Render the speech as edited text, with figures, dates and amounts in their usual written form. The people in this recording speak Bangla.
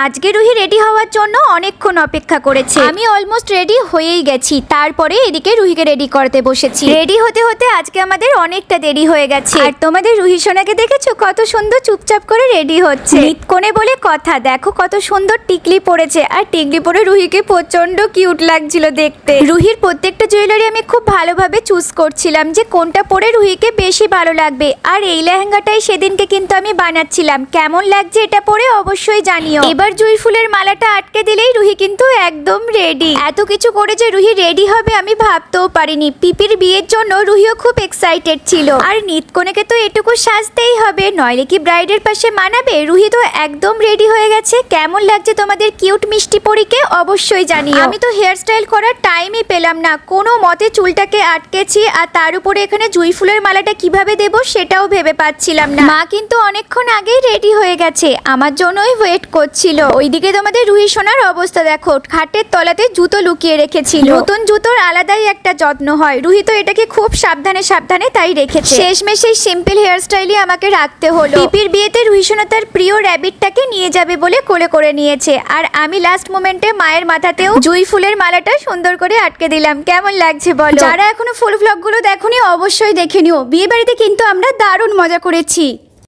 আজকে রুহি রেডি হওয়ার জন্য অনেকক্ষণ অপেক্ষা করেছে। আমি অলমোস্ট রেডি হয়েই গেছি, তারপরে এদিকে রুহিকে রেডি করতে বসেছি। রেডি হতে হতে আজকে আমাদের অনেকটা দেরি হয়ে গেছে। আর তোমাদের রুহি সোনাকে দেখেছো কত সুন্দর চুপচাপ করে রেডি হচ্ছে। নিতকোণে বলে কথা, দেখো কত সুন্দর টিকলি পরেছে, আর টিকলি পরে রুহিকে প্রচন্ড কিউট লাগছিল দেখতে। রুহির প্রত্যেকটা জুয়েলারি আমি খুব ভালোভাবে চুজ করছিলাম যে কোনটা পরে রুহিকে বেশি ভালো লাগবে। আর এই লেহেঙ্গাটাই সেদিনকে কিন্তু আমি বানাচ্ছিলাম। কেমন লাগছে এটা পরে অবশ্যই জানিও। এবার জুই ফুলের মালাটা আটকে দিলেই রুহি কিন্তু একদম রেডি। এত কিছু করে যে রুহি রেডি হবে আমি ভাবতেও পারিনি। পিপির বিয়ের জন্য রুহিও খুব এক্সাইটেড ছিল। আর নিতকোণেকে তো এটুকু সাজতেই হবে, নইলে কি ব্রাইডের পাশে মানাবে। রুহি তো একদম রেডি হয়ে গেছে। কেমন লাগছে তোমাদের কিউট মিষ্টি পরীকে অবশ্যই জানিও। আমি তো হেয়ার স্টাইল করার টাইমই পেলাম না, কোনো মতে চুলটাকে আটকেছি। আর তার উপরে এখানে জুই ফুলের মালাটা কিভাবে দেব সেটাও ভেবে পাচ্ছিলাম না। মা কিন্তু অনেকক্ষণ আগেই রেডি হয়ে গেছে, আমার জন্যই ওয়েট করছিল। ওইদিকে তোমাদের রুহি সোনার অবস্থা দেখো, খাটের তলাতে জুতো লুকিয়ে রেখেছিল। নতুন জুতোর আলাদাই একটা যত্ন হয়, রুহি তো এটাকে খুব সাবধানে সাবধানে তাই রেখেছে। শেষমেশ এই সিম্পল হেয়ার স্টাইলই আমাকে রাখতে হলো। পিপির বিয়েতে রুহি সোনা তার প্রিয় র্যাবিটটাকে নিয়ে যাবে বলে কোলে করে নিয়েছে। আর আমি লাস্ট মোমেন্টে মায়ের মাথাতেও জুই ফুলের মালাটা সুন্দর করে আটকে দিলাম। কেমন লাগছে বলো? যারা এখনো ফুল ভ্লগগুলো দেখোনি অবশ্যই দেখে নিও। বিয়ে বাড়িতে কিন্তু আমরা দারুণ মজা করেছি।